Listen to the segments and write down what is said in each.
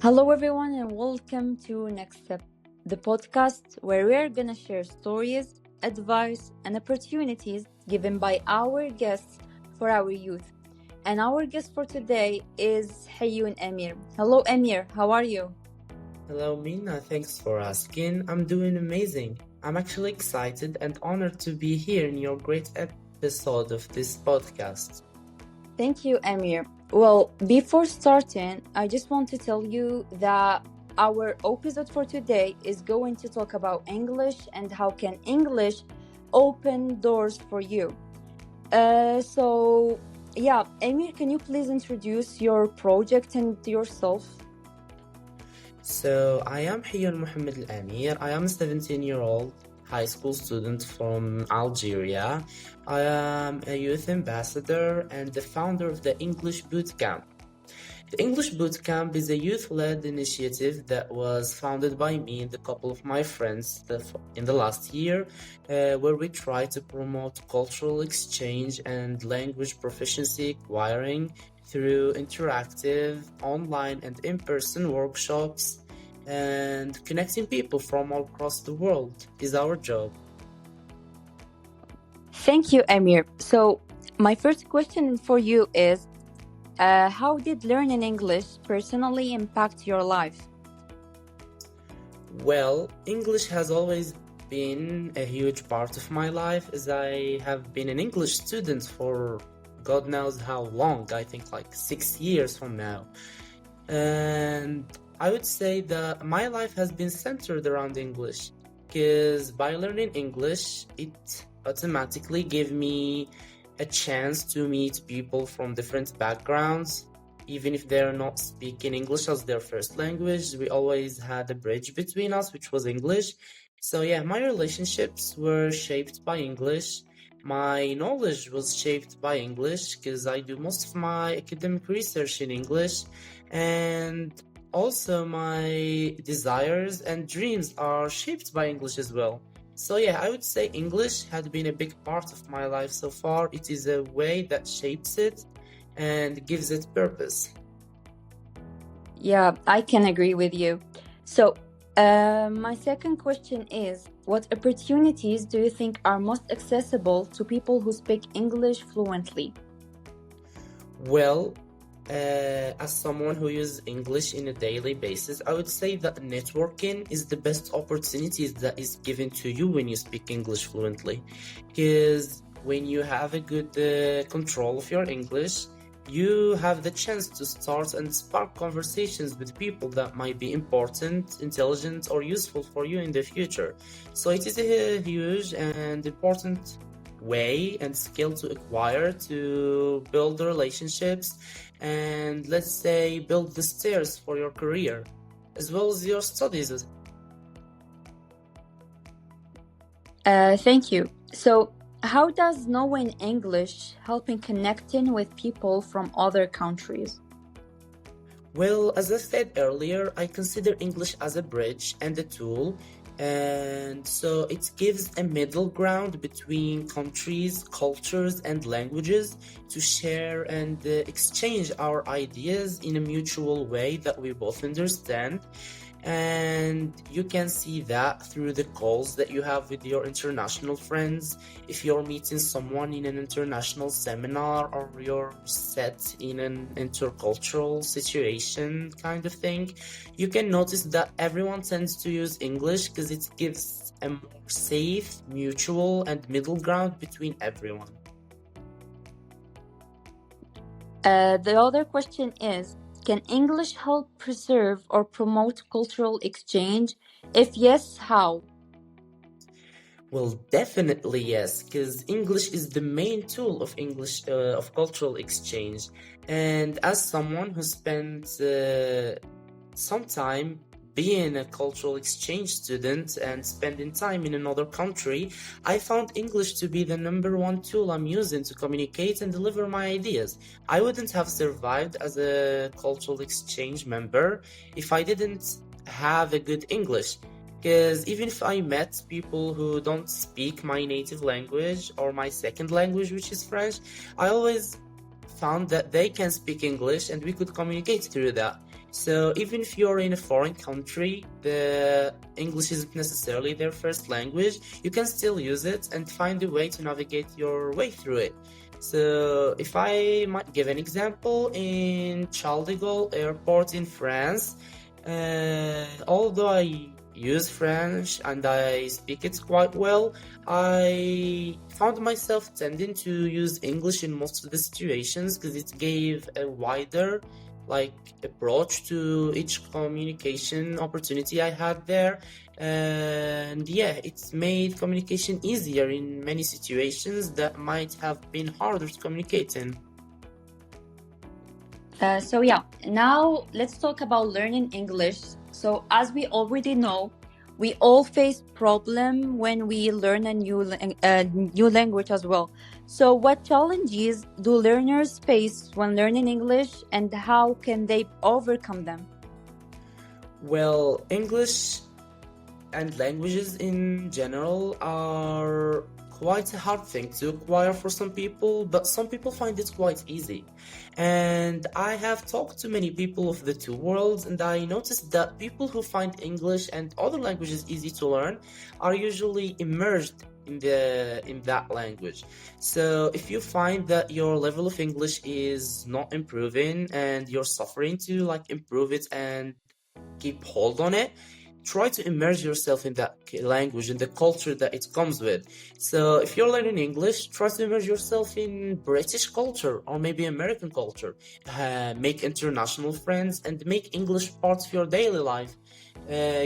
Hello, everyone, and welcome to Next Step, the podcast where we are going to share stories, advice, and opportunities given by our guests for our youth. And our guest for today is Hayoun Emir. Hello, Emir. How are you? Hello, Mina. Thanks for asking. I'm doing amazing. I'm actually excited and honored to be here in your great episode of this podcast. Thank you, Emir. Well, before starting, I just want to tell you that our episode for today is going to talk about English and how can English open doors for you. So, Emir, can you please introduce your project and yourself? So, I am Hiyan Mohammed Al Amir. I am a 17-year-old high school student from Algeria. I am a youth ambassador and the founder of the English Bootcamp. The English Bootcamp is a youth-led initiative that was founded by me and a couple of my friends in the last year, where we try to promote cultural exchange and language proficiency acquiring through interactive, online, and in-person workshops, and connecting people from all across the world is our job. Thank you, Emir. So, my first question for you is how did learning English personally impact your life? Well, English has always been a huge part of my life as I have been an English student for God knows how long, I think like 6 years from now. And I would say that my life has been centered around English because by learning English, it automatically gave me a chance to meet people from different backgrounds. Even if they're not speaking English as their first language, we always had a bridge between us, which was English. So yeah, my relationships were shaped by English. My knowledge was shaped by English because I do most of my academic research in English. And also my desires and dreams are shaped by English as well. So yeah, I would say English had been a big part of my life so far. It is a way that shapes it and gives it purpose. Yeah, I can agree with you. So, my second question is what opportunities do you think are most accessible to people who speak English fluently? Well, as someone who uses English in a daily basis, I would say that networking is the best opportunities that is given to you when you speak English fluently. Because when you have a good control of your English, you have the chance to start and spark conversations with people that might be important, intelligent, or useful for you in the future. So it is a huge and important way and skill to acquire to build relationships and let's say build the stairs for your career as well as your studies. Thank you. So, how does knowing English help in connecting with people from other countries? Well, as I said earlier, I consider English as a bridge and a tool, and so it gives a middle ground between countries, cultures, and languages to share and exchange our ideas in a mutual way that we both understand. And you can see that through the calls that you have with your international friends. If you're meeting someone in an international seminar or you're set in an intercultural situation kind of thing, you can notice that everyone tends to use English because it gives a more safe, mutual, and middle ground between everyone. The other question is can English help preserve or promote cultural exchange? If yes, how? Well, definitely yes, because English is the main tool of of cultural exchange. And as someone who spent some time being a cultural exchange student and spending time in another country, I found English to be the number one tool I'm using to communicate and deliver my ideas. I wouldn't have survived as a cultural exchange member if I didn't have a good English. Because even if I met people who don't speak my native language or my second language, which is French, I always found that they can speak English and we could communicate through that. So even if you're in a foreign country, the English isn't necessarily their first language, you can still use it and find a way to navigate your way through it. So if I might give an example, in Charles de Gaulle Airport in France, although I use French and I speak it quite well, I found myself tending to use English in most of the situations because it gave a wider like approach to each communication opportunity I had there. And yeah, it's made communication easier in many situations that might have been harder to communicate in. So yeah, now let's talk about learning English. So as we already know, we all face problem when we learn a new language as well. So what challenges do learners face when learning English, and how can they overcome them? Well, English and languages in general are quite a hard thing to acquire for some people, but some people find it quite easy. And I have talked to many people of the two worlds, and I noticed that people who find English and other languages easy to learn are usually immersed in that language. So if you find that your level of English is not improving and you're suffering to like improve it and keep hold on it, try to immerse yourself in that language and the culture that it comes with. So if you're learning English, try to immerse yourself in British culture or maybe American culture. Make international friends and make English part of your daily life.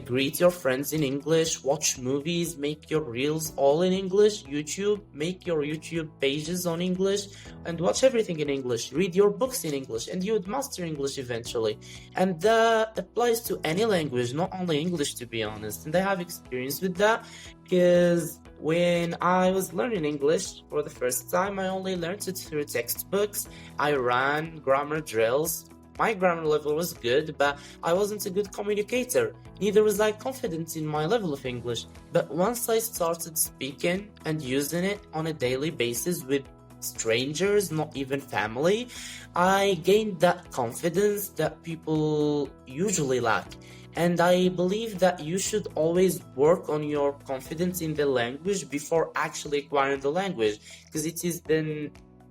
Greet your friends in English, watch movies, make your reels all in English, make your YouTube pages on English, and watch everything in English. Read your books in English, and you would master English eventually. And that applies to any language, not only English, to be honest. And I have experience with that because when I was learning English for the first time, I only learned it through textbooks. I ran grammar drills. My grammar level was good, but I wasn't a good communicator. Neither was I confident in my level of English. But once I started speaking and using it on a daily basis with strangers, not even family, I gained that confidence that people usually lack. And I believe that you should always work on your confidence in the language before actually acquiring the language, because it is then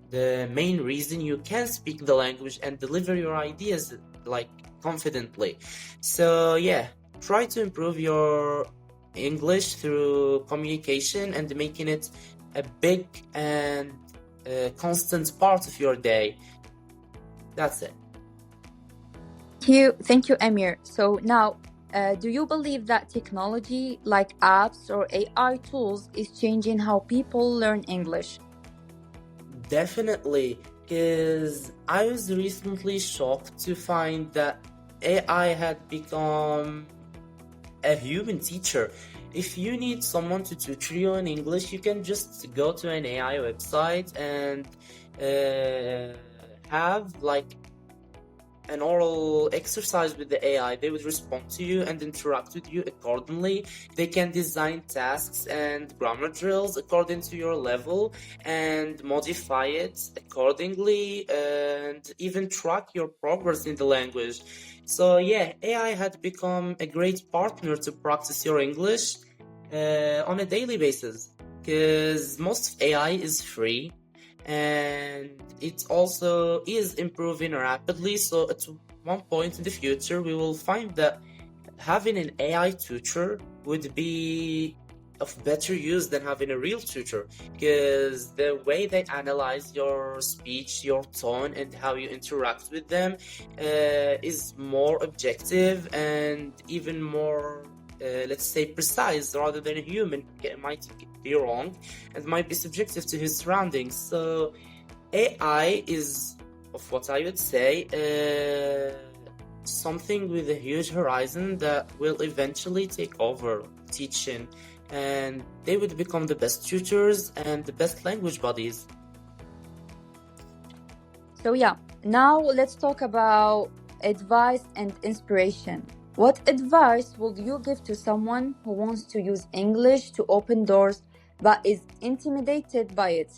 the main reason you can speak the language and deliver your ideas like confidently. So yeah, try to improve your English through communication and making it a big and constant part of your day. That's it. Thank you, Amir. So now, do you believe that technology like apps or AI tools is changing how people learn English? Definitely, because I was recently shocked to find that AI had become a human teacher. If you need someone to tutor you in English, you can just go to an AI website and have like an oral exercise with the AI. They would respond to you and interact with you accordingly. They can design tasks and grammar drills according to your level and modify it accordingly and even track your progress in the language. So yeah, AI had become a great partner to practice your English on a daily basis, because most of AI is free and it also is improving rapidly. So at one point in the future, we will find that having an AI tutor would be of better use than having a real tutor, because the way they analyze your speech, your tone, and how you interact with them is more objective and even more let's say precise, rather than a human might be wrong and might be subjective to his surroundings. So AI is, of what I would say, something with a huge horizon that will eventually take over teaching, and they would become the best tutors and the best language buddies. So yeah, now let's talk about advice and inspiration. What advice would you give to someone who wants to use English to open doors but is intimidated by it?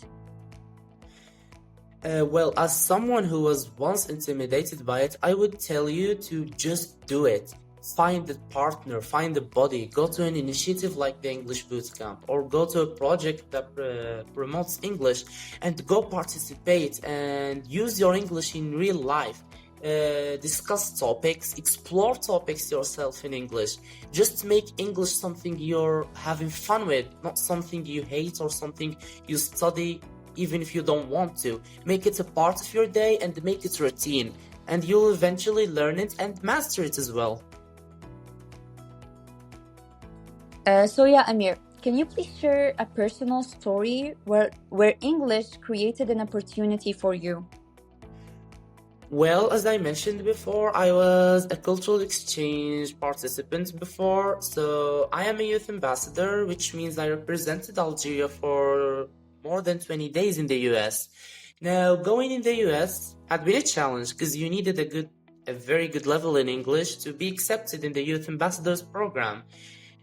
Well, as someone who was once intimidated by it, I would tell you to just do it. Find a partner, find a buddy, go to an initiative like the English Bootcamp, or go to a project that promotes English and go participate and use your English in real life. Discuss topics, explore topics yourself in English. Just make English something you're having fun with, not something you hate or something you study even if you don't want to. Make it a part of your day and make it routine, and you'll eventually learn it and master it as well. So yeah, Amir, can you please share a personal story where English created an opportunity for you? Well, as I mentioned before, I was a cultural exchange participant before, so I am a youth ambassador, which means I represented Algeria for more than 20 days in the US. Now, going in the US had been a challenge because you needed a very good level in English to be accepted in the youth ambassadors program.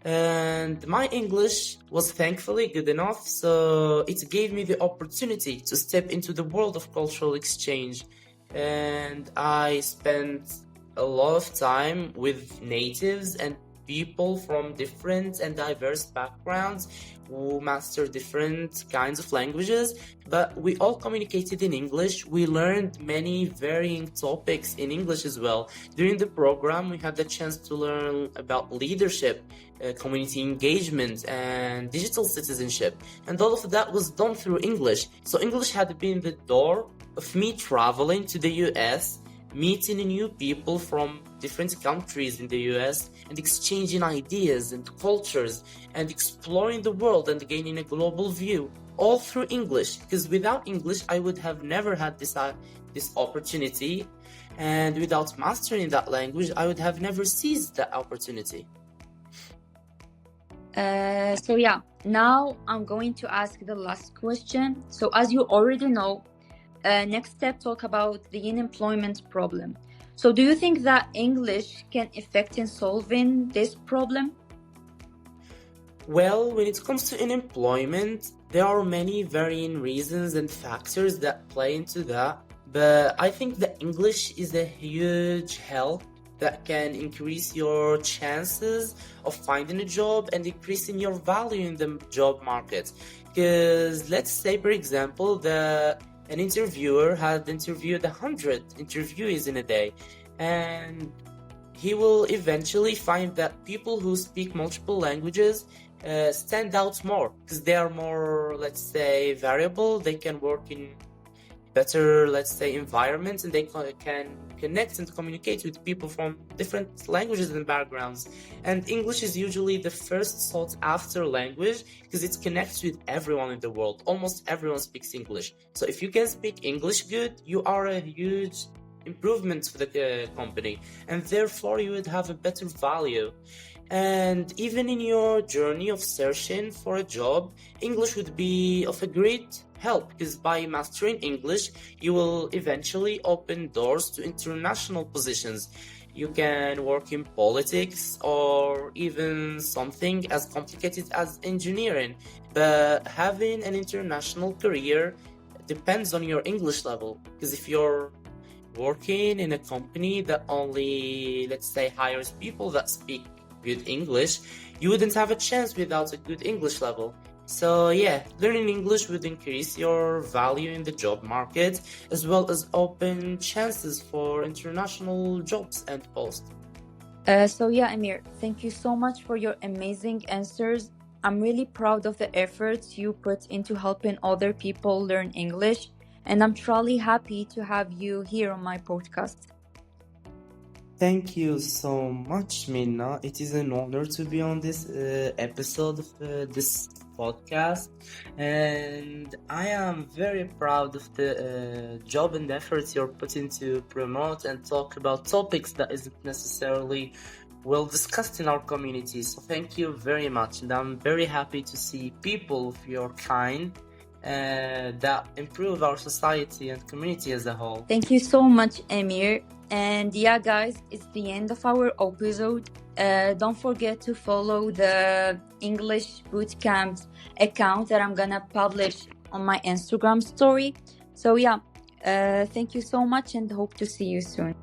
And my English was thankfully good enough, so it gave me the opportunity to step into the world of cultural exchange. And I spent a lot of time with natives and people from different and diverse backgrounds who master different kinds of languages, but we all communicated in English. We learned many varying topics in English as well. During the program, we had the chance to learn about leadership, community engagement, and digital citizenship, and all of that was done through English. So English had been the door of me traveling to the US, meeting new people from different countries in the US, and exchanging ideas and cultures, and exploring the world and gaining a global view, all through English. Because without English, I would have never had this opportunity, and without mastering that language, I would have never seized that opportunity. So yeah, now I'm going to ask the last question. So as you already know, next step talk about the unemployment problem. So do you think that English can affect in solving this problem? Well, when it comes to unemployment, there are many varying reasons and factors that play into that. But I think that English is a huge help that can increase your chances of finding a job and increasing your value in the job market. Because let's say, for example, that an interviewer had interviewed 100 interviewees in a day, and he will eventually find that people who speak multiple languages stand out more because they are more, let's say, variable. They can work in better, let's say, environments, and they can connect and communicate with people from different languages and backgrounds. And English is usually the first sought after language because it connects with everyone in the world. Almost everyone speaks English. So if you can speak English good, you are a huge improvement for the company, and therefore you would have a better value. And even in your journey of searching for a job, English would be of a great help because by mastering English, you will eventually open doors to international positions. You can work in politics or even something as complicated as engineering. But having an international career depends on your English level, because if you're working in a company that only, let's say, hires people that speak good English, you wouldn't have a chance without a good English level. So yeah, learning English would increase your value in the job market as well as open chances for international jobs and posts. So yeah, Amir, thank you so much for your amazing answers. I'm really proud of the efforts you put into helping other people learn English, and I'm truly happy to have you here on my podcast. Thank you so much, Minna. It is an honor to be on this episode of this podcast, and I am very proud of the job and efforts you're putting to promote and talk about topics that isn't necessarily well discussed in our community. So thank you very much, and I'm very happy to see people of your kind that improve our society and community as a whole. Thank you so much, Amir. And yeah, guys, it's the end of our episode. Don't forget to follow the English Bootcamp account that I'm gonna publish on my Instagram story. So yeah, Thank you so much and hope to see you soon.